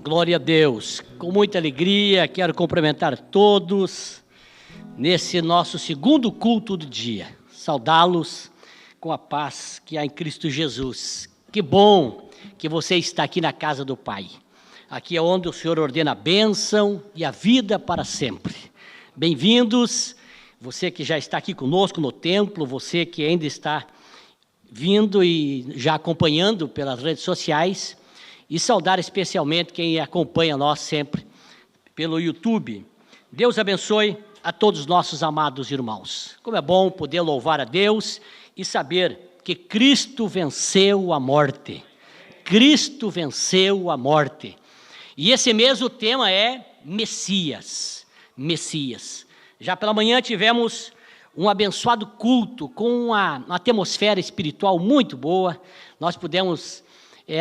Glória a Deus. Com muita alegria, quero cumprimentar todos nesse nosso segundo culto do dia. Saudá-los com a paz que há em Cristo Jesus. Que bom que você está aqui na casa do Pai. Aqui é onde o Senhor ordena a bênção e a vida para sempre. Bem-vindos, você que já está aqui conosco no templo, você que ainda está vindo e já acompanhando pelas redes sociais, e saudar especialmente quem acompanha nós sempre pelo YouTube. Deus abençoe a todos os nossos amados irmãos. Como é bom poder louvar a Deus e saber que Cristo venceu a morte. Cristo venceu a morte. E esse mesmo tema é Messias. Messias. Já pela manhã tivemos um abençoado culto com uma atmosfera espiritual muito boa. Nós pudemos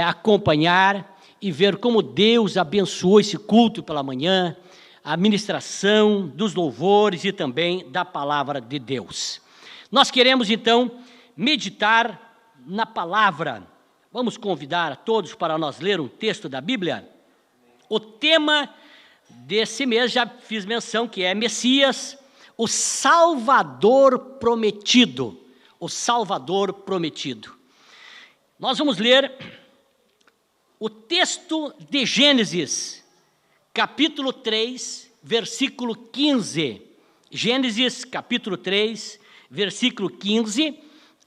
acompanhar e ver como Deus abençoou esse culto pela manhã, a ministração dos louvores e também da palavra de Deus. Nós queremos então meditar na palavra. Vamos convidar a todos para nós ler um texto da Bíblia. O tema desse mês, já fiz menção, que é Messias, o Salvador prometido. O Salvador prometido. Nós vamos ler o texto de Gênesis, capítulo 3, versículo 15. Gênesis, capítulo 3, versículo 15,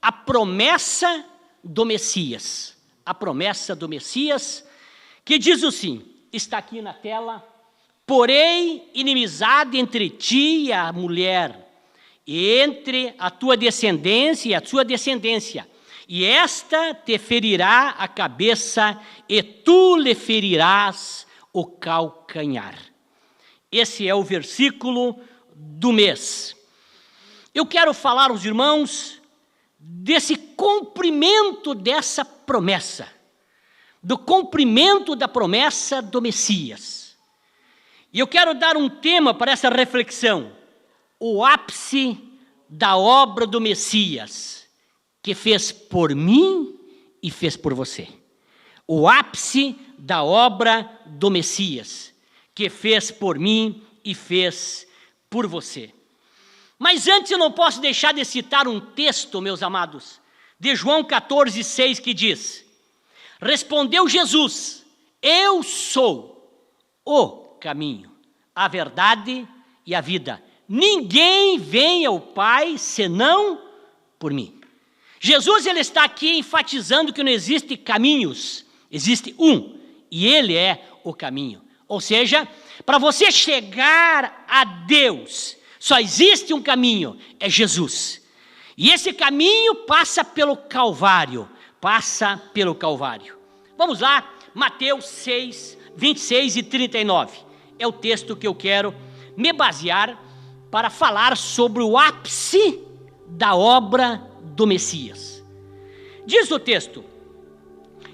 a promessa do Messias. A promessa do Messias, que diz assim, está aqui na tela: porém, inimizade entre ti e a mulher, e entre a tua descendência e a sua descendência, e esta te ferirá a cabeça, e tu lhe ferirás o calcanhar. Esse é o versículo do mês. Eu quero falar aos irmãos desse cumprimento dessa promessa, do cumprimento da promessa do Messias. E eu quero dar um tema para essa reflexão: o ápice da obra do Messias, que fez por mim e fez por você. O ápice da obra do Messias, que fez por mim e fez por você. Mas antes eu não posso deixar de citar um texto, meus amados, de João 14, 6, que diz: respondeu Jesus, eu sou o caminho, a verdade e a vida. Ninguém vem ao Pai senão por mim. Jesus, ele está aqui enfatizando que não existe caminhos, existe um, e ele é o caminho. Ou seja, para você chegar a Deus, só existe um caminho, é Jesus. E esse caminho passa pelo Calvário, passa pelo Calvário. Vamos lá, Mateus 6, 26 e 39. É o texto que eu quero me basear para falar sobre o ápice da obra do Messias. Diz o texto: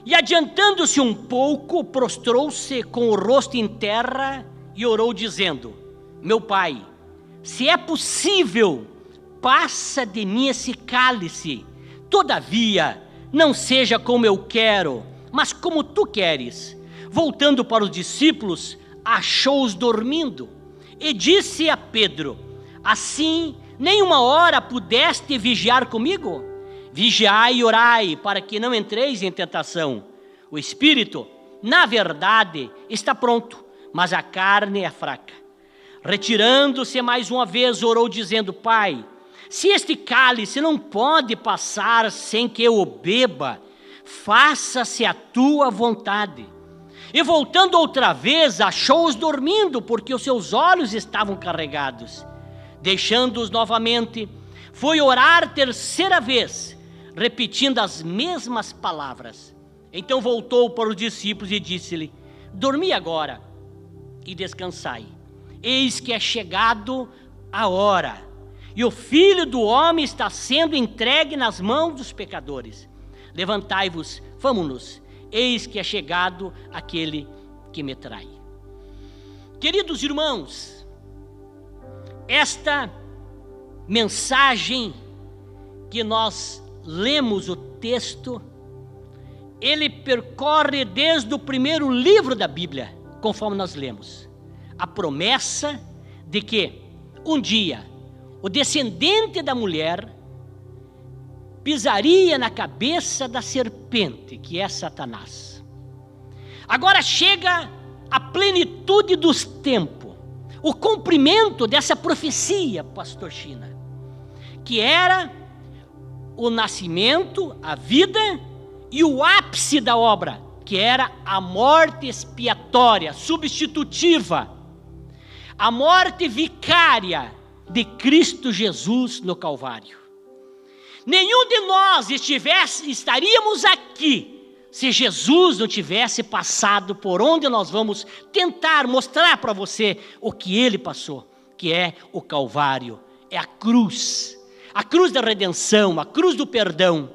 e adiantando-se um pouco, prostrou-se com o rosto em terra e orou dizendo: meu Pai, se é possível, passa de mim esse cálice, todavia não seja como eu quero, mas como tu queres. Voltando para os discípulos, achou-os dormindo e disse a Pedro: assim nem uma hora pudeste vigiar comigo? Vigiai e orai, para que não entreis em tentação. O espírito, na verdade, está pronto, mas a carne é fraca. Retirando-se mais uma vez, orou dizendo: Pai, se este cálice não pode passar sem que eu o beba, faça-se a tua vontade. E voltando outra vez, achou-os dormindo, porque os seus olhos estavam carregados. Deixando-os novamente, foi orar terceira vez, repetindo as mesmas palavras. Então voltou para os discípulos e disse-lhe: dormi agora e descansai. Eis que é chegado a hora, e o Filho do Homem está sendo entregue nas mãos dos pecadores. Levantai-vos, vamos-nos, eis que é chegado aquele que me trai. Queridos irmãos, esta mensagem que nós lemos o texto, ele percorre desde o primeiro livro da Bíblia, conforme nós lemos, a promessa de que um dia o descendente da mulher pisaria na cabeça da serpente, que é Satanás. Agora chega a plenitude dos tempos, o cumprimento dessa profecia, pastor China, que era o nascimento, a vida e o ápice da obra, que era a morte expiatória, substitutiva, a morte vicária de Cristo Jesus no Calvário. Nenhum de nós estaríamos aqui se Jesus não tivesse passado por onde nós vamos tentar mostrar para você o que ele passou, que é o Calvário, é a cruz da redenção, a cruz do perdão.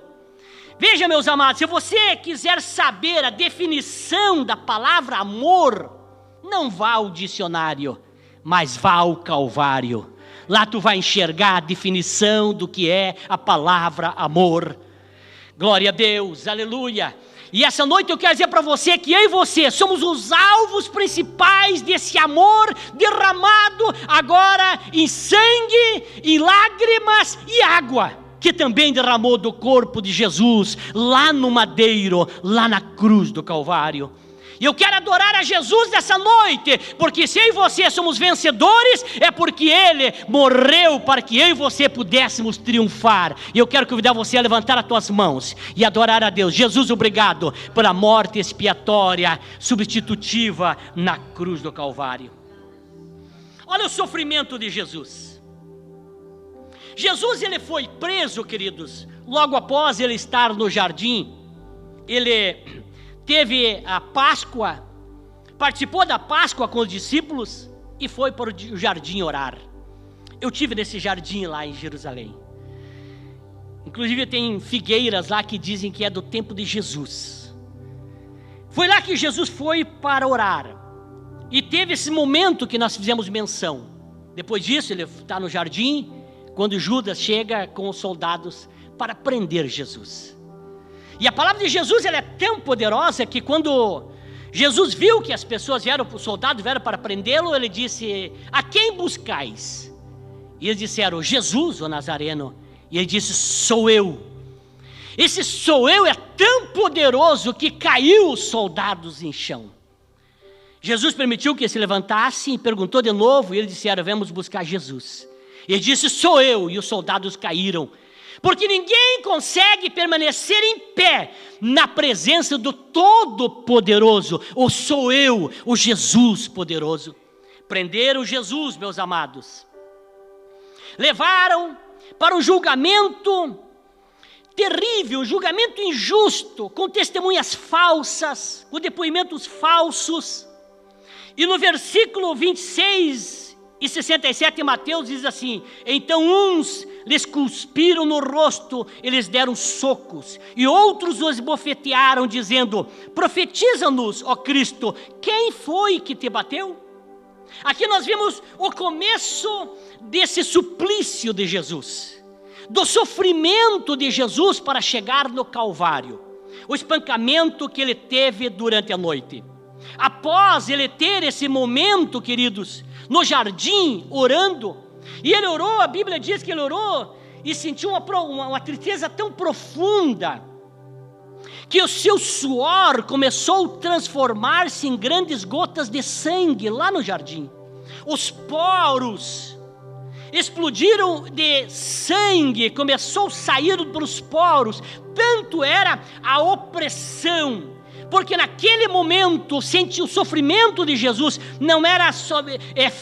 Veja, meus amados, se você quiser saber a definição da palavra amor, não vá ao dicionário, mas vá ao Calvário. Lá tu vai enxergar a definição do que é a palavra amor. Glória a Deus, aleluia. E essa noite eu quero dizer para você que eu e você somos os alvos principais desse amor derramado agora em sangue, em lágrimas e água, que também derramou do corpo de Jesus lá no madeiro, lá na cruz do Calvário. E eu quero adorar a Jesus nessa noite, porque se eu e você somos vencedores, é porque Ele morreu para que eu e você pudéssemos triunfar. E eu quero convidar você a levantar as tuas mãos e adorar a Deus. Jesus, obrigado pela morte expiatória, substitutiva na cruz do Calvário. Olha o sofrimento de Jesus. Jesus, ele foi preso, queridos, logo após ele estar no jardim. Ele teve a Páscoa, participou da Páscoa com os discípulos e foi para o jardim orar. Eu tive nesse jardim lá em Jerusalém. Inclusive tem figueiras lá que dizem que é do tempo de Jesus. Foi lá que Jesus foi para orar. E teve esse momento que nós fizemos menção. Depois disso ele está no jardim, quando Judas chega com os soldados para prender Jesus. E a palavra de Jesus, ela é tão poderosa que quando Jesus viu que as pessoas vieram, os soldados vieram para prendê-lo, ele disse: a quem buscais? E eles disseram: Jesus, o Nazareno. E ele disse: sou eu. Esse sou eu é tão poderoso que caiu os soldados em chão. Jesus permitiu que se levantassem e perguntou de novo, e eles disseram: vamos buscar Jesus. Ele disse: sou eu, e os soldados caíram. Porque ninguém consegue permanecer em pé na presença do Todo-Poderoso. Ou sou eu, o Jesus poderoso. Prenderam Jesus, meus amados. Levaram para um julgamento terrível, um julgamento injusto, com testemunhas falsas, com depoimentos falsos. E no versículo 26 e 67 Mateus diz assim: então uns lhes cuspiram no rosto e lhes deram socos, e outros os bofetearam, dizendo: profetiza-nos, ó Cristo, quem foi que te bateu? Aqui nós vimos o começo desse suplício de Jesus, do sofrimento de Jesus para chegar no Calvário, o espancamento que ele teve durante a noite. Após ele ter esse momento, queridos, no jardim, orando, e ele orou, a Bíblia diz que ele orou e sentiu uma tristeza tão profunda, que o seu suor começou a transformar-se em grandes gotas de sangue lá no jardim. Os poros explodiram de sangue, começou a sair pelos poros, tanto era a opressão. Porque naquele momento, o sofrimento de Jesus não era só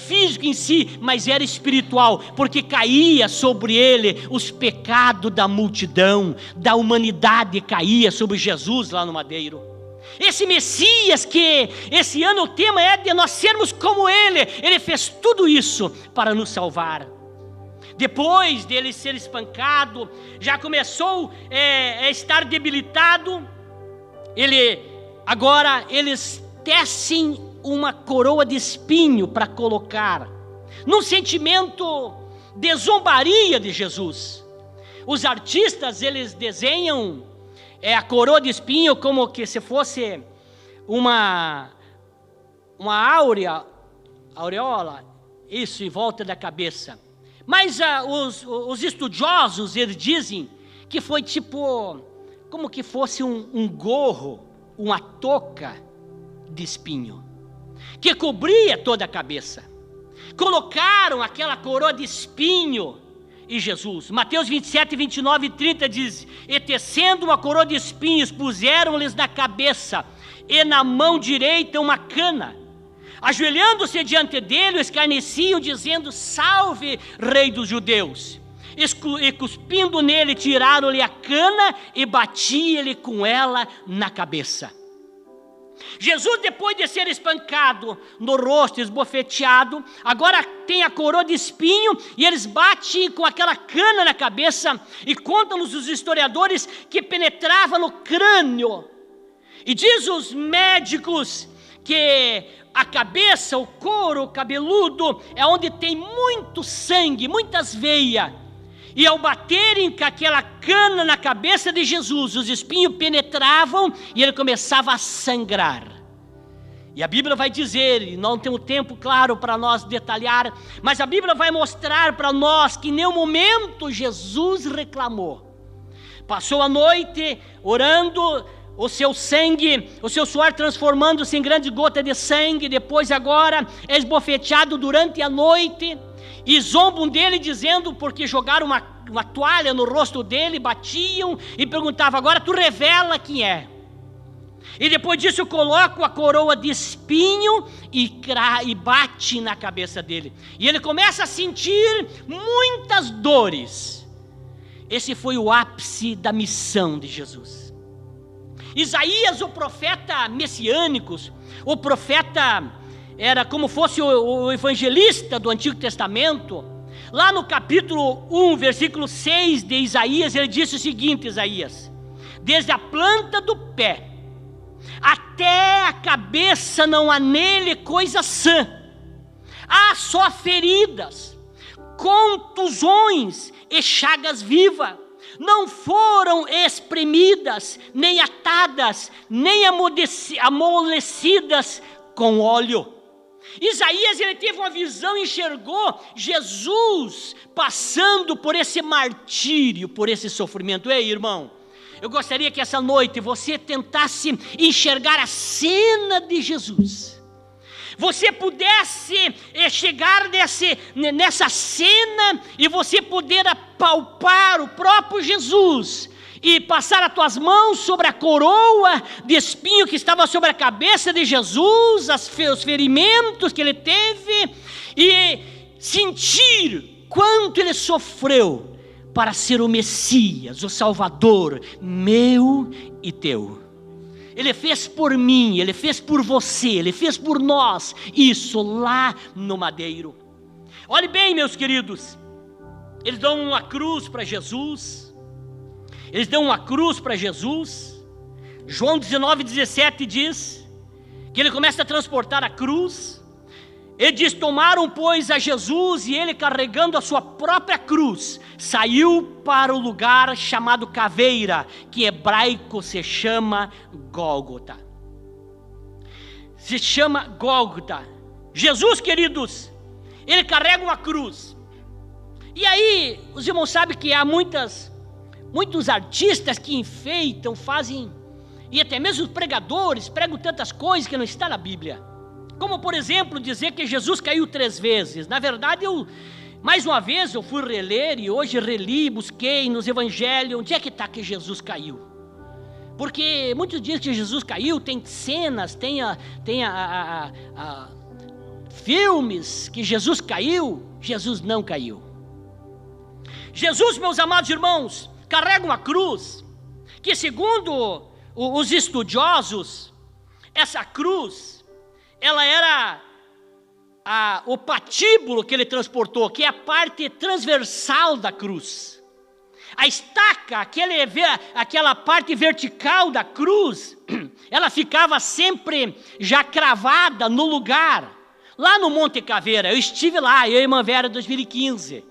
físico em si, mas era espiritual, porque caía sobre ele os pecados da multidão, da humanidade, caía sobre Jesus lá no madeiro. Esse Messias, que esse ano o tema é de nós sermos como ele fez tudo isso para nos salvar. Depois dele ser espancado, já começou a estar debilitado. Agora eles tecem uma coroa de espinho para colocar, num sentimento de zombaria de Jesus. Os artistas, eles desenham a coroa de espinho como que se fosse uma aureola, isso, em volta da cabeça. Mas os estudiosos, eles dizem que foi tipo, como que fosse um gorro, uma touca de espinho, que cobria toda a cabeça. Colocaram aquela coroa de espinho em Jesus. Mateus 27, 29 e 30 diz: e tecendo uma coroa de espinhos, puseram-lhes na cabeça, e na mão direita uma cana. Ajoelhando-se diante dele, escarneciam, dizendo: salve, rei dos judeus. E cuspindo nele, tiraram-lhe a cana e batiam-lhe com ela na cabeça. Jesus, depois de ser espancado no rosto, esbofeteado, agora tem a coroa de espinho, e eles batem com aquela cana na cabeça, e contam-nos os historiadores que penetrava no crânio. E diz os médicos que a cabeça, o couro cabeludo, é onde tem muito sangue, muitas veias. E ao baterem com aquela cana na cabeça de Jesus, os espinhos penetravam e ele começava a sangrar. E a Bíblia vai dizer, e não temos tempo, claro, para nós detalhar, mas a Bíblia vai mostrar para nós que em nenhum momento Jesus reclamou. Passou a noite orando, o seu sangue, o seu suor transformando-se em grande gota de sangue, depois agora é esbofeteado durante a noite, e zombam dele dizendo, porque jogaram uma toalha no rosto dele, batiam e perguntavam: agora tu revela quem é. E depois disso colocam a coroa de espinho e bate na cabeça dele, e ele começa a sentir muitas dores. Esse foi o ápice da missão de Jesus. Isaías, o profeta messiânico, o profeta era como fosse o evangelista do Antigo Testamento. Lá no capítulo 1, versículo 6 de Isaías, ele disse o seguinte: Isaías: desde a planta do pé até a cabeça não há nele coisa sã, há só feridas, contusões e chagas vivas. Não foram espremidas, nem atadas, nem amolecidas com óleo. Isaías, ele teve uma visão, enxergou Jesus passando por esse martírio, por esse sofrimento. Ei, irmão, eu gostaria que essa noite você tentasse enxergar a cena de Jesus. Você pudesse chegar nessa cena e você poder apalpar o próprio Jesus e passar as tuas mãos sobre a coroa de espinho que estava sobre a cabeça de Jesus, os ferimentos que ele teve, e sentir quanto ele sofreu para ser o Messias, o Salvador meu e teu. Ele fez por mim, ele fez por você, ele fez por nós isso lá no madeiro. Olhe bem, meus queridos, eles dão uma cruz para Jesus. Eles dão uma cruz para Jesus. João 19:17 diz que ele começa a transportar a cruz. Ele diz: tomaram, pois, a Jesus, e ele, carregando a sua própria cruz, saiu para o lugar chamado Caveira, que em hebraico se chama Gólgota. Se chama Gólgota. Jesus, queridos, ele carrega uma cruz. E aí, os irmãos sabem que há muitos artistas que enfeitam, fazem, e até mesmo os pregadores pregam tantas coisas que não está na Bíblia. Como, por exemplo, dizer que Jesus caiu 3 vezes. Na verdade, mais uma vez, eu fui reler, e hoje reli, busquei nos evangelhos, onde é que está que Jesus caiu? Porque muitos dizem que Jesus caiu, tem cenas, tem filmes que Jesus caiu. Jesus não caiu. Jesus, meus amados irmãos, carrega uma cruz, que segundo os estudiosos, essa cruz, ela era o patíbulo que ele transportou, que é a parte transversal da cruz. A estaca, aquela parte vertical da cruz, ela ficava sempre já cravada no lugar, lá no Monte Caveira. Eu estive lá, eu e a irmã Vera, em 2015.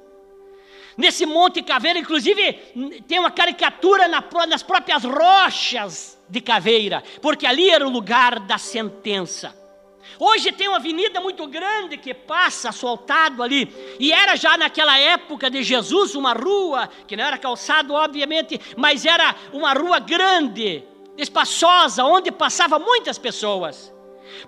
Nesse Monte Caveira, inclusive, tem uma caricatura nas próprias rochas de Caveira, porque ali era o lugar da sentença. Hoje tem uma avenida muito grande que passa asfaltado ali, e era já naquela época de Jesus uma rua, que não era calçado obviamente, mas era uma rua grande, espaçosa, onde passavam muitas pessoas.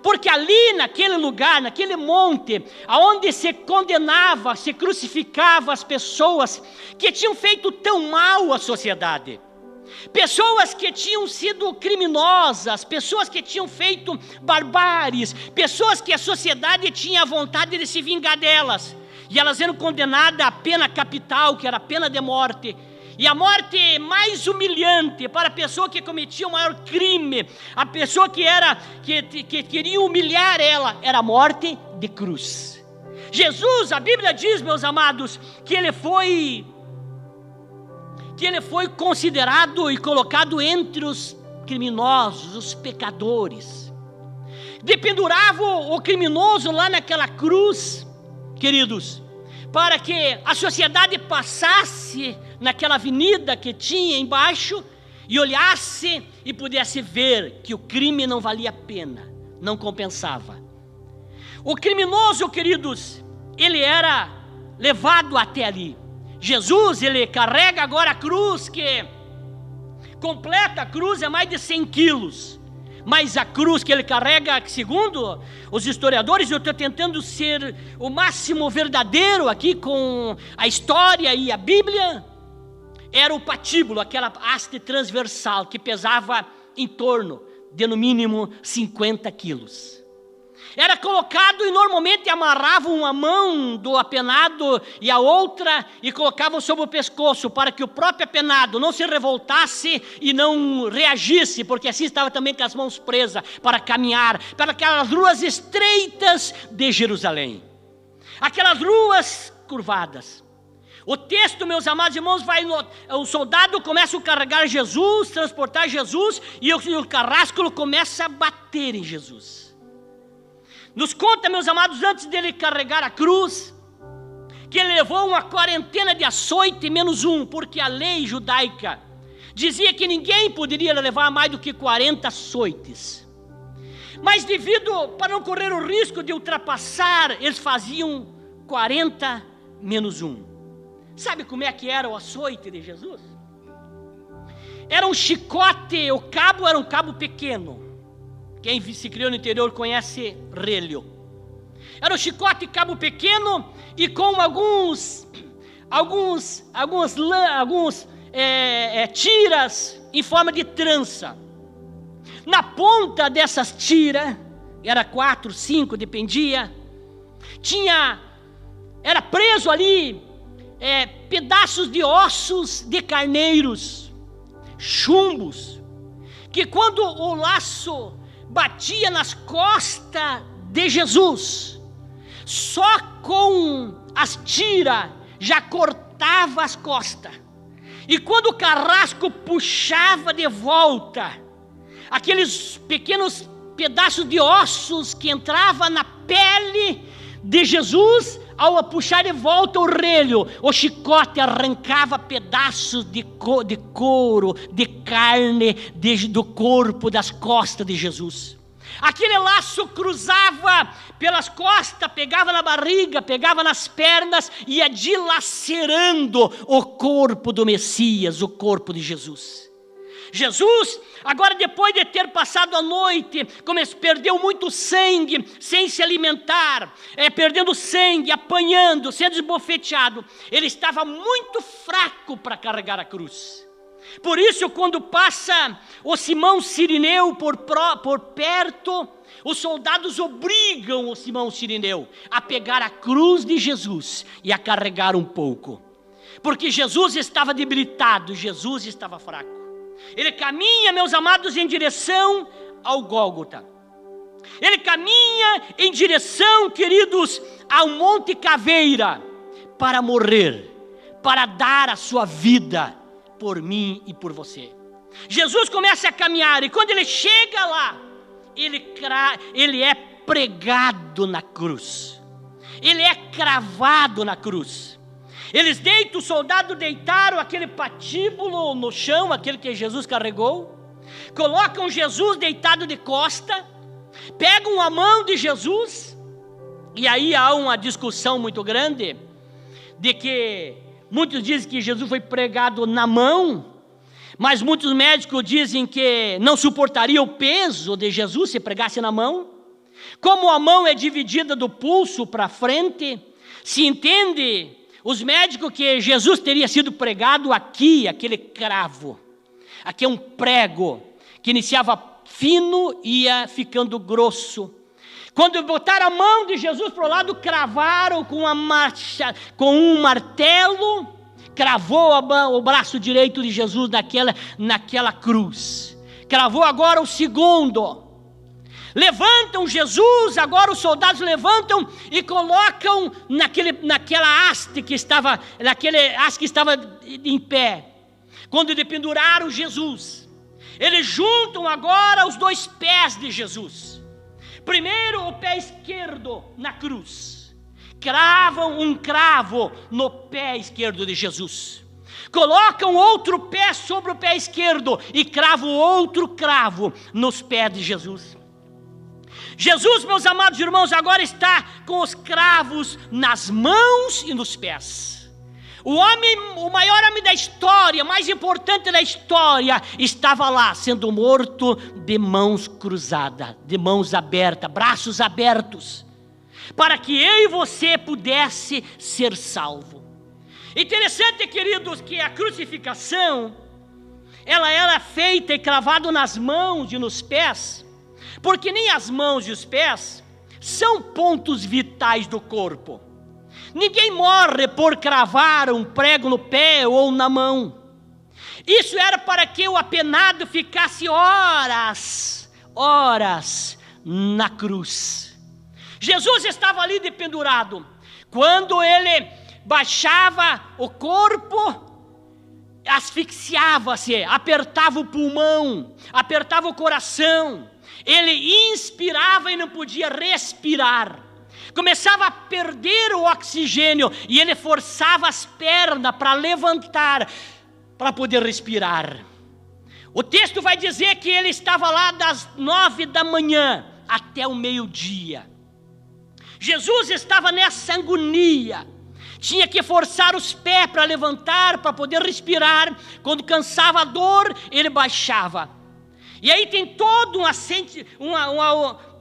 Porque ali naquele lugar, naquele monte, aonde se condenava, se crucificava as pessoas que tinham feito tão mal à sociedade, pessoas que tinham sido criminosas, pessoas que tinham feito barbáries, pessoas que a sociedade tinha vontade de se vingar delas, e elas eram condenadas à pena capital, que era a pena de morte. E a morte mais humilhante para a pessoa que cometia o maior crime, a pessoa que queria humilhar ela, era a morte de cruz. Jesus, a Bíblia diz, meus amados, que ele foi considerado e colocado entre os criminosos, os pecadores. Dependuravam o criminoso lá naquela cruz, queridos, para que a sociedade passasse naquela avenida que tinha embaixo e olhasse e pudesse ver que o crime não valia a pena, não compensava. O criminoso, queridos, ele era levado até ali. Jesus, ele carrega agora a cruz, que completa a cruz é mais de 100 quilos. Mas a cruz que ele carrega, segundo os historiadores, eu estou tentando ser o máximo verdadeiro aqui com a história e a Bíblia, era o patíbulo, aquela haste transversal que pesava em torno de no mínimo 50 quilos. Era colocado e normalmente amarravam uma mão do apenado e a outra e colocavam sobre o pescoço para que o próprio apenado não se revoltasse e não reagisse, porque assim estava também com as mãos presas para caminhar para aquelas ruas estreitas de Jerusalém, aquelas ruas curvadas. O texto, meus amados irmãos, o soldado começa a carregar Jesus, transportar Jesus, e o carrasco começa a bater em Jesus. Nos conta, meus amados, antes dele carregar a cruz, que ele levou uma quarentena de açoite menos um, porque a lei judaica dizia que ninguém poderia levar mais do que 40 açoites. Mas para não correr o risco de ultrapassar, eles faziam 40 menos um. Sabe como é que era o açoite de Jesus? Era um chicote, o cabo era um cabo pequeno. Quem se criou no interior conhece relho. Era um chicote cabo pequeno e com alguns tiras em forma de trança. Na ponta dessas tiras, era 4, 5, dependia, era preso ali pedaços de ossos de carneiros, chumbos, que quando o laço batia nas costas de Jesus, só com as tiras já cortava as costas, e quando o carrasco puxava de volta, aqueles pequenos pedaços de ossos que entravam na pele de Jesus, ao puxar de volta o relho, o chicote arrancava pedaços de couro, de carne, do corpo, das costas de Jesus. Aquele laço cruzava pelas costas, pegava na barriga, pegava nas pernas, e ia dilacerando o corpo do Messias, o corpo de Jesus. Jesus, agora depois de ter passado a noite, perdeu muito sangue, sem se alimentar, perdendo sangue, apanhando, sendo esbofeteado, ele estava muito fraco para carregar a cruz. Por isso, quando passa o Simão Cirineu por perto, os soldados obrigam o Simão Cirineu a pegar a cruz de Jesus e a carregar um pouco, porque Jesus estava debilitado, Jesus estava fraco. Ele caminha, meus amados, em direção ao Gólgota. Ele caminha em direção, queridos, ao Monte Caveira, para morrer, para dar a sua vida por mim e por você. Jesus começa a caminhar, e quando ele chega lá, ele é pregado na cruz. Ele é cravado na cruz. Eles deitam, os soldados deitaram aquele patíbulo no chão, aquele que Jesus carregou, colocam Jesus deitado de costa, pegam a mão de Jesus, e aí há uma discussão muito grande, de que muitos dizem que Jesus foi pregado na mão, mas muitos médicos dizem que não suportaria o peso de Jesus se pregasse na mão. Como a mão é dividida do pulso para frente, se entende, os médicos, que Jesus teria sido pregado aqui, aquele cravo. Aqui é um prego, que iniciava fino e ia ficando grosso. Quando botaram a mão de Jesus para o lado, cravaram com um martelo, cravou o braço direito de Jesus naquela cruz. Cravou agora o segundo. Levantam Jesus, agora os soldados levantam e colocam naquela haste que estava em pé. Quando dependuraram Jesus, eles juntam agora os dois pés de Jesus. Primeiro o pé esquerdo na cruz, cravam um cravo no pé esquerdo de Jesus. Colocam outro pé sobre o pé esquerdo e cravam outro cravo nos pés de Jesus. Jesus, meus amados irmãos, agora está com os cravos nas mãos e nos pés. O maior homem da história, mais importante da história, estava lá sendo morto de mãos cruzadas, de mãos abertas, braços abertos, para que eu e você pudesse ser salvo. Interessante, queridos, que a crucificação, ela era feita e cravada nas mãos e nos pés, porque nem as mãos e os pés são pontos vitais do corpo. Ninguém morre por cravar um prego no pé ou na mão. Isso era para que o apenado ficasse horas na cruz. Jesus estava ali dependurado. Quando ele baixava o corpo, asfixiava-se, apertava o pulmão, apertava o coração. Ele inspirava e não podia respirar. Começava a perder o oxigênio e ele forçava as pernas para levantar, para poder respirar. O texto vai dizer que ele estava lá das 9 da manhã até o meio-dia. Jesus estava nessa agonia. Tinha que forçar os pés para levantar, para poder respirar. Quando cansava a dor, ele baixava. E aí tem toda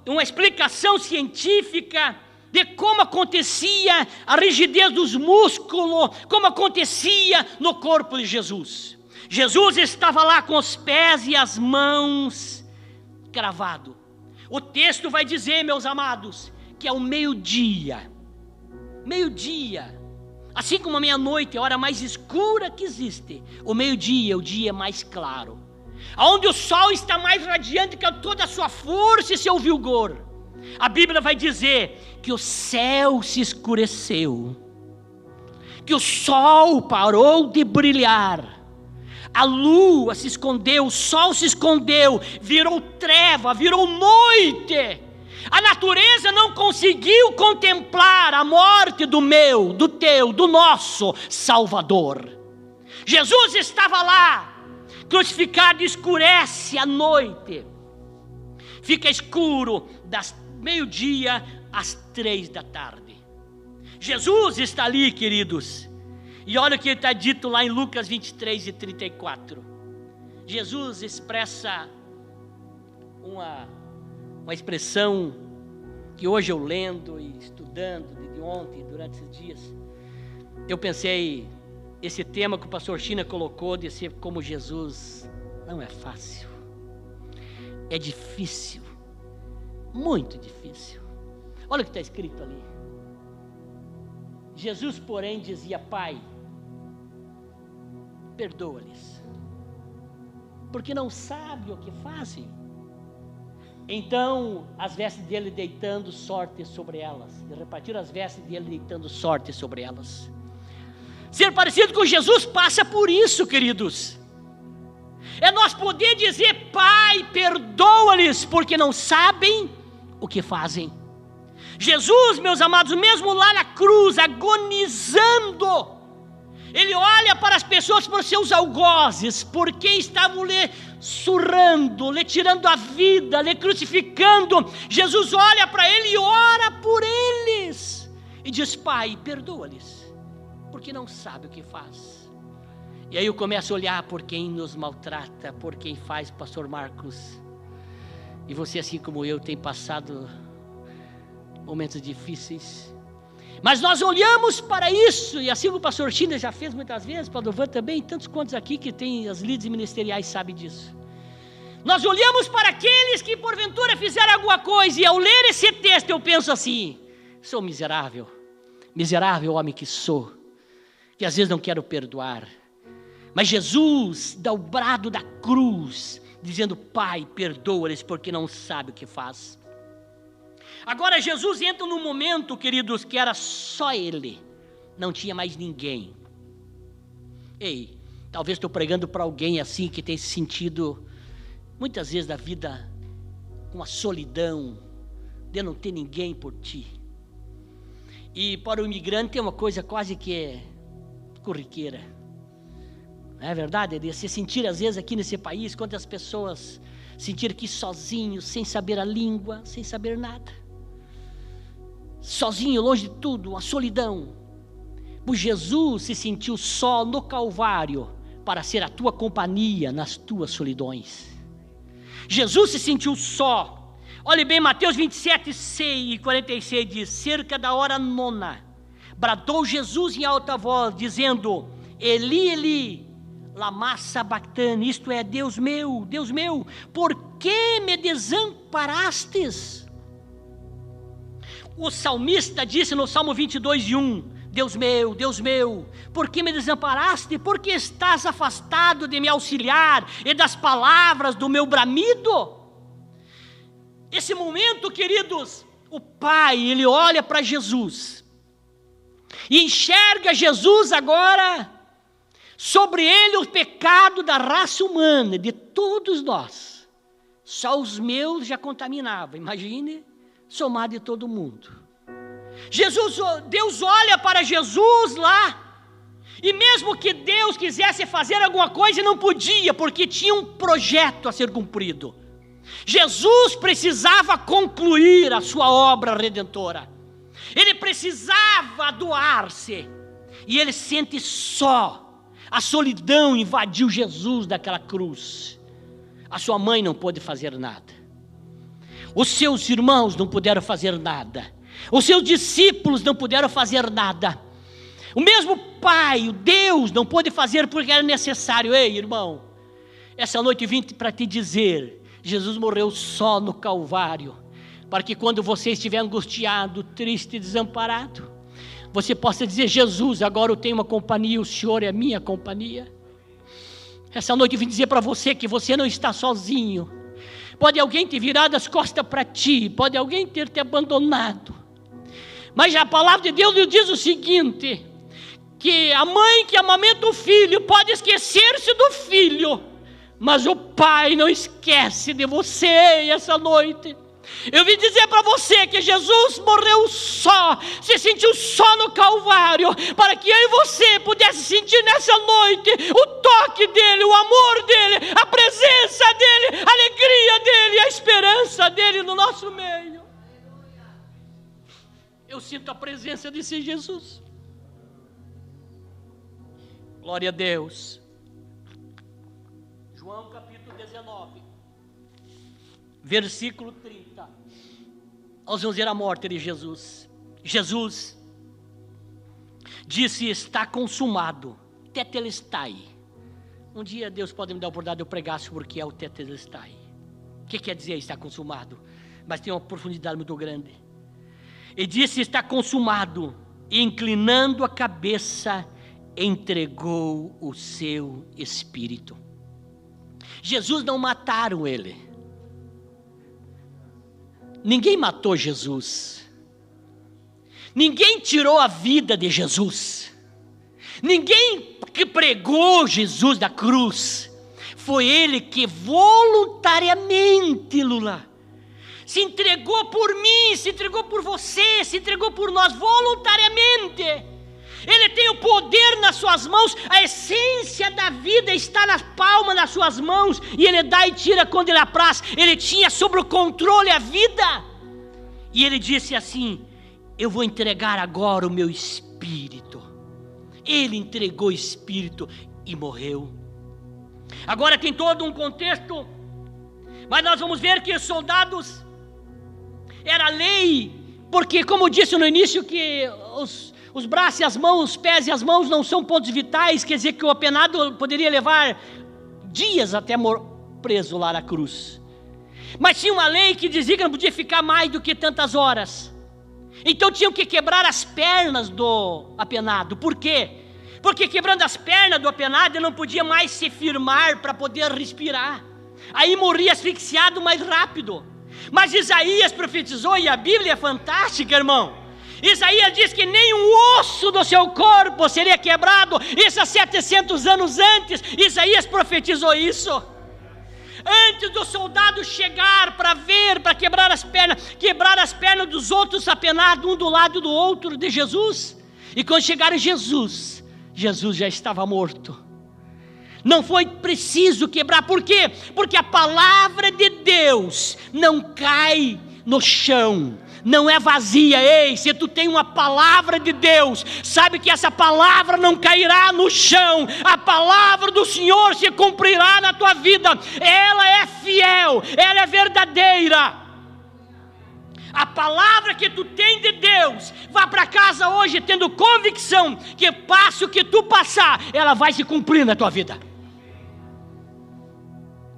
uma explicação científica de como acontecia a rigidez dos músculos, como acontecia no corpo de Jesus. Jesus estava lá com os pés e as mãos cravados. O texto vai dizer, meus amados, que ao meio-dia, assim como a meia-noite é a hora mais escura que existe, o meio-dia é o dia mais claro, onde o sol está mais radiante que toda a sua força e seu vigor. A Bíblia vai dizer que o céu se escureceu, que o sol parou de brilhar, a lua se escondeu, o sol se escondeu, virou treva, virou noite. A natureza não conseguiu contemplar a morte do meu, do teu, do nosso Salvador. Jesus estava lá, crucificado, escurece a noite, fica escuro das meio-dia às 3 da tarde. Jesus está ali, queridos, e olha o que está dito lá em Lucas 23 e 34. Jesus expressa uma expressão que hoje eu lendo e estudando de ontem, durante esses dias, eu pensei, esse tema que o pastor China colocou de ser como Jesus, não é fácil, é difícil, muito difícil. Olha o que está escrito ali. Jesus, porém, dizia: Pai, perdoa-lhes, porque não sabem o que fazem. Então as vestes dele deitando sorte sobre elas, e repartiram as vestes dele deitando sorte sobre elas. Ser parecido com Jesus passa por isso, queridos. É nós poder dizer: Pai, perdoa-lhes, porque não sabem o que fazem. Jesus, meus amados, mesmo lá na cruz, agonizando, Ele olha para as pessoas por seus algozes, por quem estavam lhe surrando, lhe tirando a vida, lhe crucificando. Jesus olha para ele e ora por eles. E diz: Pai, perdoa-lhes, porque não sabe o que faz. E aí eu começo a olhar por quem nos maltrata, por quem faz, pastor Marcos. E você, assim como eu, tem passado momentos difíceis. Mas nós olhamos para isso, e assim o pastor China já fez muitas vezes, o Padovan também, tantos quantos aqui que tem as líderes ministeriais sabem disso. Nós olhamos para aqueles que porventura fizeram alguma coisa, e ao ler esse texto eu penso assim: sou miserável, miserável homem que sou, que às vezes não quero perdoar. Mas Jesus dá o brado da cruz, dizendo: Pai, perdoa-lhes porque não sabe o que faz. Agora Jesus entra num momento, queridos, que era só Ele, não tinha mais ninguém. Ei, talvez estou pregando para alguém assim que tem se sentido muitas vezes da vida com a solidão, de não ter ninguém por ti. E para o imigrante tem uma coisa quase que é corriqueira. Não é verdade? De se sentir às vezes aqui nesse país, quantas pessoas sentir aqui sozinhos, sem saber a língua, sem saber nada. Sozinho, longe de tudo, a solidão. Pois Jesus se sentiu só no Calvário para ser a tua companhia nas tuas solidões. Jesus se sentiu só. Olhe bem, Mateus 27, 6 e 46 diz: cerca da hora 9, bradou Jesus em alta voz, dizendo: Eli, Eli, lama sabactani, isto é, Deus meu, por que me desamparastes? O salmista disse no Salmo 22:1: Deus meu, por que me desamparaste? Por que estás afastado de me auxiliar e das palavras do meu bramido? Esse momento, queridos, o Pai, Ele olha para Jesus e enxerga Jesus agora, sobre Ele o pecado da raça humana, de todos nós. Só os meus já contaminava, imagine, somado de todo mundo. Deus olha para Jesus lá, e mesmo que Deus quisesse fazer alguma coisa, não podia, porque tinha um projeto a ser cumprido. Jesus precisava concluir a sua obra redentora, ele precisava doar-se, e ele sente só. A solidão invadiu Jesus daquela cruz. A sua mãe não pôde fazer nada, os seus irmãos não puderam fazer nada, os seus discípulos não puderam fazer nada, o mesmo Pai, o Deus, não pôde fazer porque era necessário. Ei, irmão, essa noite vim para te dizer: Jesus morreu só no Calvário, para que quando você estiver angustiado, triste, desamparado, você possa dizer: Jesus, agora eu tenho uma companhia, o Senhor é minha companhia. Essa noite eu vim dizer para você que você não está sozinho. Pode alguém ter virado as costas para ti, pode alguém ter te abandonado, mas a palavra de Deus nos diz o seguinte: que a mãe que amamenta o filho pode esquecer-se do filho, mas o Pai não esquece de você. Essa noite eu vim dizer para você que Jesus morreu só, se sentiu só no Calvário, para que eu e você pudesse sentir nessa noite o toque dEle, o amor dEle, a presença dEle, a alegria dEle, a esperança dEle no nosso meio. Eu sinto a presença desse Jesus. Glória a Deus. João capítulo 19, versículo 30. Nós vamos ver a morte de Jesus. Jesus disse: está consumado, tetelestai. Um dia Deus pode me dar a oportunidade de eu pregar sobre o que é o tetelestai. O que quer dizer está consumado? Mas tem uma profundidade muito grande. Ele disse: está consumado, e inclinando a cabeça, entregou o seu espírito. Jesus não mataram ele. Ninguém matou Jesus. Ninguém tirou a vida de Jesus. Ninguém que pregou Jesus da cruz. Foi ele que voluntariamente, Lula, se entregou por mim, se entregou por você, se entregou por nós voluntariamente. Ele tem o poder nas suas mãos, a essência da vida está na palma das suas mãos, e Ele dá e tira quando Ele apraz. Ele tinha sob o controle a vida, e Ele disse assim: eu vou entregar agora o meu Espírito. Ele entregou o Espírito e morreu. Agora tem todo um contexto, mas nós vamos ver que os soldados, era lei, porque como eu disse no início, que os braços e as mãos, os pés e as mãos não são pontos vitais, quer dizer que o apenado poderia levar dias até preso lá na cruz. Mas tinha uma lei que dizia que não podia ficar mais do que tantas horas. Então tinham que quebrar as pernas do apenado. Por quê? Porque quebrando as pernas do apenado, ele não podia mais se firmar para poder respirar. Aí morria asfixiado mais rápido. Mas Isaías profetizou, e a Bíblia é fantástica, irmão. Isaías diz que nem um osso do seu corpo seria quebrado. Isso há 700 anos antes, Isaías profetizou isso. Antes do soldado chegar para ver, para quebrar as pernas dos outros apenados, um do lado do outro de Jesus. E quando chegaram Jesus já estava morto. Não foi preciso quebrar, por quê? Porque a palavra de Deus não cai no chão, não é vazia. Ei, se tu tem uma palavra de Deus, sabe que essa palavra não cairá no chão. A palavra do Senhor se cumprirá na tua vida. Ela é fiel, ela é verdadeira. A palavra que tu tem de Deus, vá para casa hoje tendo convicção que passe o que tu passar, ela vai se cumprir na tua vida.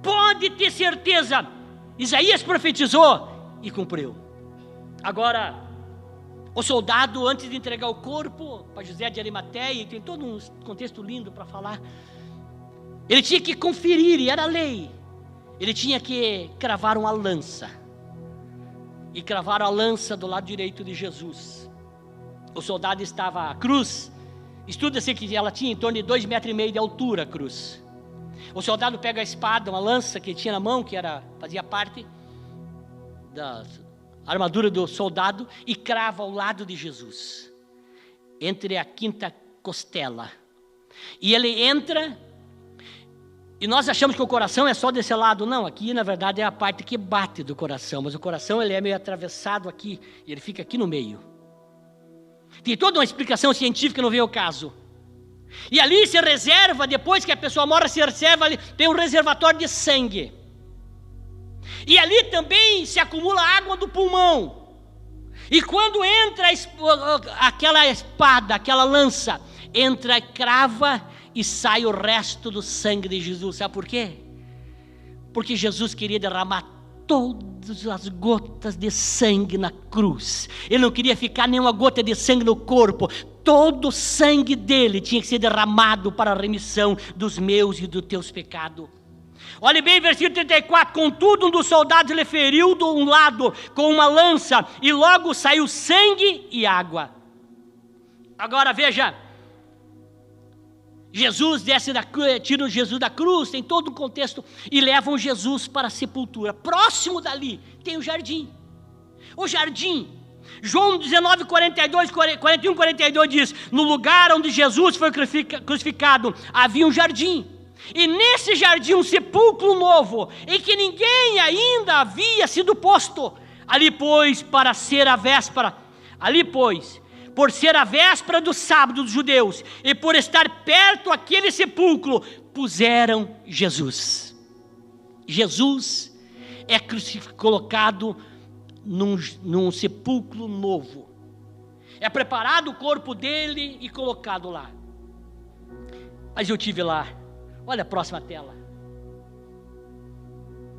Pode ter certeza, Isaías profetizou e cumpriu. Agora, o soldado, antes de entregar o corpo para José de Arimateia, e tem todo um contexto lindo para falar, ele tinha que conferir, e era lei, ele tinha que cravar uma lança, e cravaram a lança do lado direito de Jesus. O soldado estava, a cruz, estuda-se que ela tinha em torno de 2,5 metros de altura, a cruz. O soldado pega a espada, uma lança que tinha na mão, que fazia parte da armadura do soldado, e crava ao lado de Jesus, entre a quinta costela. E ele entra, e nós achamos que o coração é só desse lado. Não, aqui na verdade é a parte que bate do coração, mas o coração ele é meio atravessado aqui, e ele fica aqui no meio. Tem toda uma explicação científica, não vem ao caso. E ali se reserva, depois que a pessoa morre, se reserva ali, tem um reservatório de sangue. E ali também se acumula água do pulmão. E quando entra aquela espada, aquela lança, entra, crava e sai o resto do sangue de Jesus. Sabe por quê? Porque Jesus queria derramar todas as gotas de sangue na cruz. Ele não queria ficar nenhuma gota de sangue no corpo. Todo o sangue dele tinha que ser derramado para a remissão dos meus e dos teus pecados. Olhe bem, versículo 34, contudo um dos soldados lhe feriu de um lado com uma lança, e logo saiu sangue e água. Agora veja, Jesus desce tiram Jesus da cruz, tem todo um contexto, e levam Jesus para a sepultura. Próximo dali tem o jardim. O jardim, João 19, 41, 42 diz, no lugar onde Jesus foi crucificado, havia um jardim. E nesse jardim um sepulcro novo, em que ninguém ainda havia sido posto. Ali, pois, por ser a véspera do sábado dos judeus, e por estar perto aquele sepulcro, puseram Jesus. Jesus é colocado num sepulcro novo. É preparado o corpo dele e colocado lá. Mas eu tive lá. Olha a próxima tela.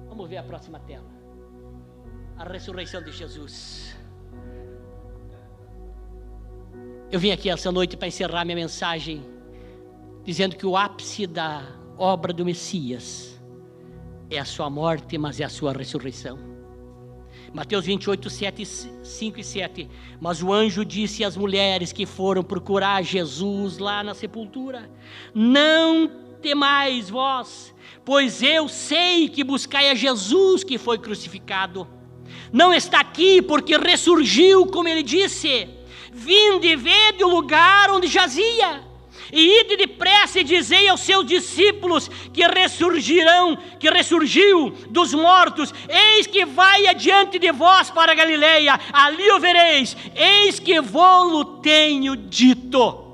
Vamos ver a próxima tela. A ressurreição de Jesus. Eu vim aqui essa noite para encerrar minha mensagem dizendo que o ápice da obra do Messias é a sua morte, mas é a sua ressurreição. Mateus 28, 5 e 7. Mas o anjo disse às mulheres que foram procurar Jesus lá na sepultura: não temais vós, pois eu sei que buscai a Jesus que foi crucificado. Não está aqui, porque ressurgiu, como ele disse. vinde e vede o lugar onde jazia, e ide depressa e dizei aos seus discípulos que ressurgiu dos mortos, eis que vai adiante de vós para a Galileia, ali o vereis, eis que vou-lo tenho dito.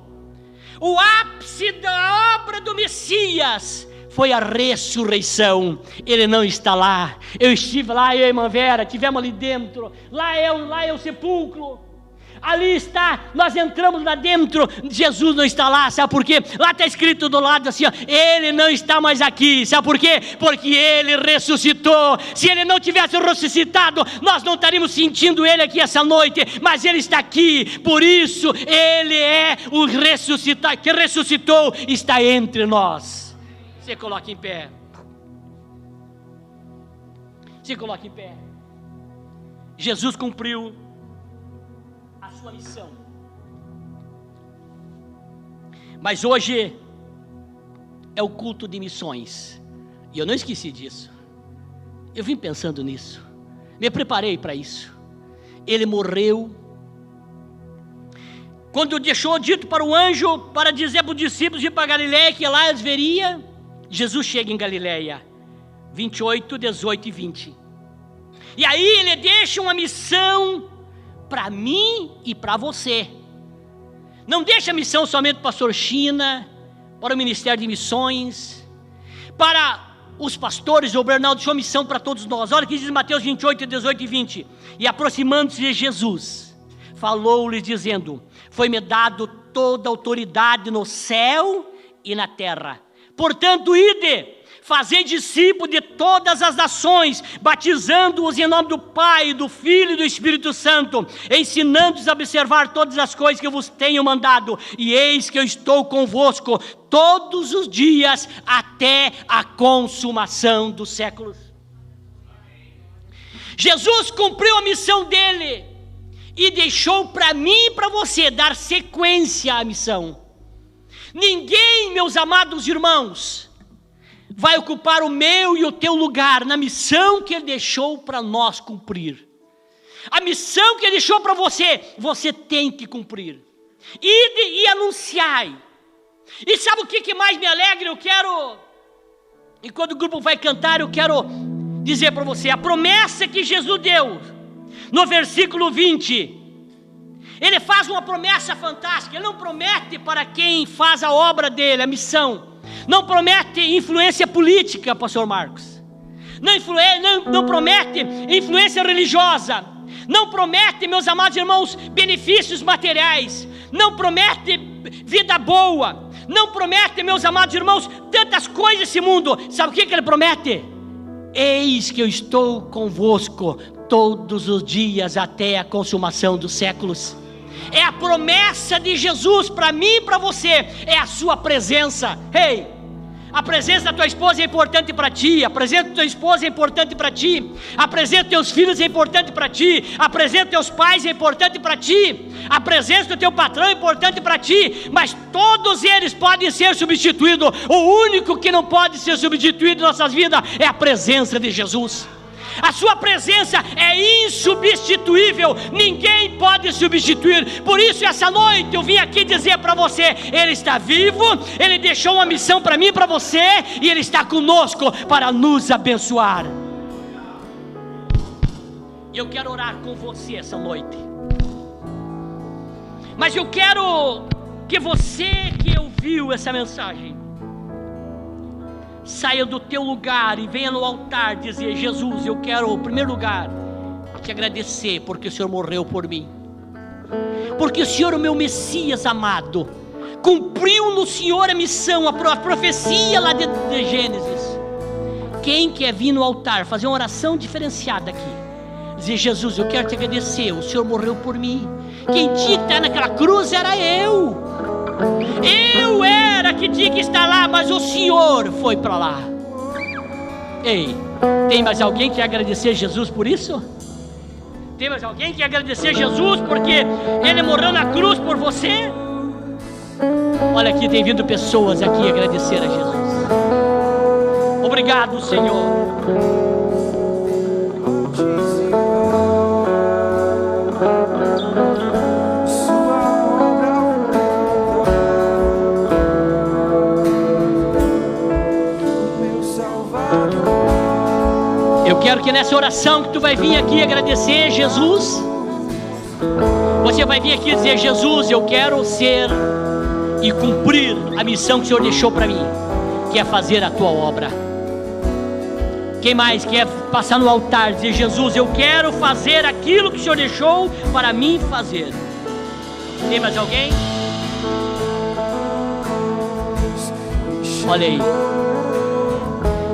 O ápice da obra do Messias foi a ressurreição. Ele não está lá. Eu estive lá, eu e a irmã Vera, estivemos ali dentro. Lá é o sepulcro. Ali está, nós entramos lá dentro. Jesus não está lá, sabe por quê? Lá está escrito do lado assim, ó, ele não está mais aqui, sabe por quê? Porque ele ressuscitou. Se ele não tivesse ressuscitado, nós não estaríamos sentindo ele aqui essa noite, mas ele está aqui, por isso ele é o ressuscitado, que ressuscitou, está entre nós. Se coloque em pé. Se coloque em pé. Jesus cumpriu a sua missão. Mas hoje é o culto de missões. E eu não esqueci disso. Eu vim pensando nisso. Me preparei para isso. Ele morreu. Quando deixou dito para o anjo, para dizer para os discípulos de ir para Galileia, que lá eles veriam, Jesus chega em Galileia. 28, 18 e 20. E aí ele deixa uma missão para mim e para você. Não deixa a missão somente para o pastor China, para o Ministério de Missões, para os pastores, o Bernardo deixou a missão para todos nós. Olha o que diz Mateus 28, 18 e 20. E aproximando-se de Jesus, falou-lhes dizendo: foi-me dado toda a autoridade no céu e na terra. Portanto, ide, fazei discípulos de todas as nações, batizando-os em nome do Pai, do Filho e do Espírito Santo, ensinando-os a observar todas as coisas que eu vos tenho mandado, e eis que eu estou convosco todos os dias, até a consumação dos séculos. Jesus cumpriu a missão dele, e deixou para mim e para você dar sequência à missão. Ninguém, meus amados irmãos, vai ocupar o meu e o teu lugar na missão que ele deixou para nós cumprir. A missão que ele deixou para você, você tem que cumprir. Ide e anunciai. E sabe o que mais me alegra? Eu quero, e quando o grupo vai cantar, eu quero dizer para você, a promessa que Jesus deu, no versículo 20, ele faz uma promessa fantástica. Ele não promete para quem faz a obra dele, a missão. Não promete influência política, pastor Marcos. Não promete influência religiosa. Não promete, meus amados irmãos, benefícios materiais. Não promete vida boa. Não promete, meus amados irmãos, tantas coisas desse mundo. Sabe o que ele promete? Eis que eu estou convosco todos os dias até a consumação dos séculos. É a promessa de Jesus para mim e para você. É a sua presença. Ei, a presença da tua esposa é importante para ti. A presença da tua esposa é importante para ti. A presença dos teus filhos é importante para ti. A presença dos teus pais é importante para ti. A presença do teu patrão é importante para ti. Mas todos eles podem ser substituídos. O único que não pode ser substituído em nossas vidas é a presença de Jesus. A sua presença é insubstituível, ninguém pode substituir. Por isso essa noite eu vim aqui dizer para você, Ele está vivo, Ele deixou uma missão para mim e para você, e Ele está conosco para nos abençoar. Eu quero orar com você essa noite, mas eu quero que você que ouviu essa mensagem saia do teu lugar e venha no altar dizer: Jesus, eu quero, em primeiro lugar, te agradecer porque o Senhor morreu por mim, porque o Senhor, o meu Messias amado, cumpriu no Senhor a missão, a profecia lá de Gênesis. Quem quer vir no altar fazer uma oração diferenciada aqui, dizer: Jesus, eu quero te agradecer, o Senhor morreu por mim. Quem tinha que estar naquela cruz era eu era que tinha que estar lá, mas o Senhor foi para lá. Ei, tem mais alguém que quer agradecer Jesus por isso? Tem mais alguém que quer agradecer Jesus porque Ele morreu na cruz por você? Olha aqui, tem vindo pessoas aqui agradecer a Jesus. Obrigado, Senhor. Sua quero que nessa oração que tu vai vir aqui agradecer Jesus, você vai vir aqui dizer: Jesus, eu quero ser e cumprir a missão que o Senhor deixou para mim, que é fazer a tua obra. Quem mais quer passar no altar e dizer: Jesus, eu quero fazer aquilo que o Senhor deixou para mim fazer? Tem mais alguém? Olha aí,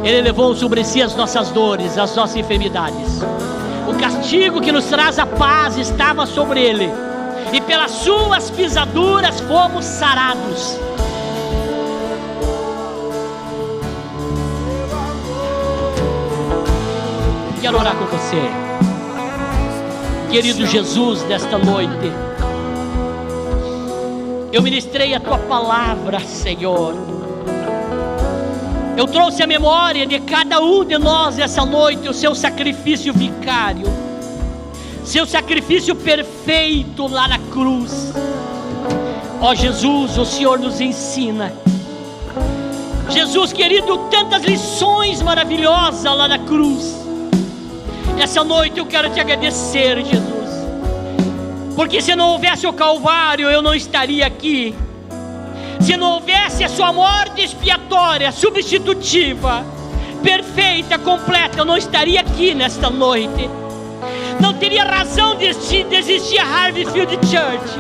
Ele levou sobre si as nossas dores, as nossas enfermidades. O castigo que nos traz a paz estava sobre Ele, e pelas suas pisaduras fomos sarados. Quero orar com você, querido Jesus, nesta noite. Eu ministrei a tua palavra, Senhor. Eu trouxe a memória de cada um de nós essa noite o seu sacrifício vicário, seu sacrifício perfeito lá na cruz. Ó Jesus, o Senhor nos ensina. Jesus querido, tantas lições maravilhosas lá na cruz. Essa noite eu quero te agradecer, Jesus, porque se não houvesse o Calvário eu não estaria aqui. Se não houvesse a sua morte expiatória, substitutiva, perfeita, completa, eu não estaria aqui nesta noite. Não teria razão de existir a Harveyfield Church,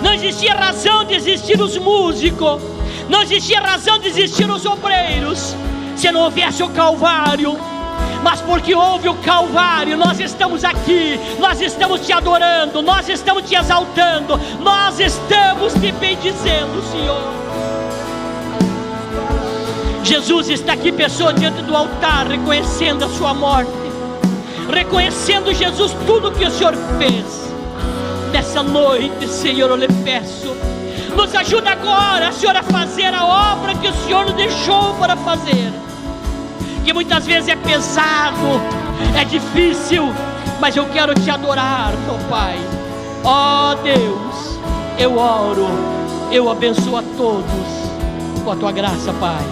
não existia razão de existir os músicos, não existia razão de existir os obreiros, se não houvesse o Calvário. Mas porque houve o Calvário, nós estamos aqui, nós estamos te adorando, nós estamos te exaltando, nós estamos te bendizendo, Senhor. Jesus está aqui, pessoa, diante do altar, reconhecendo a sua morte, reconhecendo, Jesus, tudo que o Senhor fez. Nessa noite, Senhor, eu lhe peço, nos ajuda agora, Senhor, a fazer a obra que o Senhor nos deixou para fazer, que muitas vezes é pesado, é difícil, mas eu quero te adorar, meu Pai. Ó Deus, eu oro, eu abençoo a todos com a tua graça, Pai.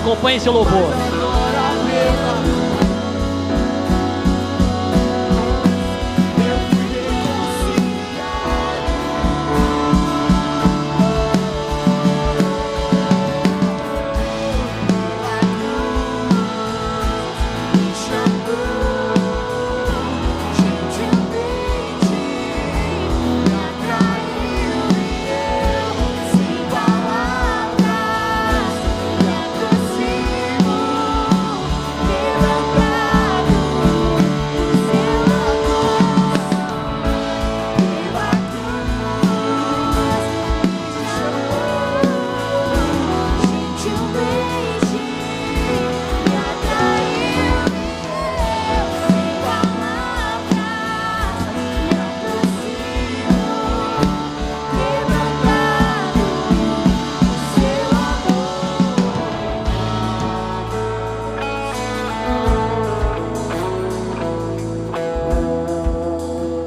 Acompanhe seu louvor.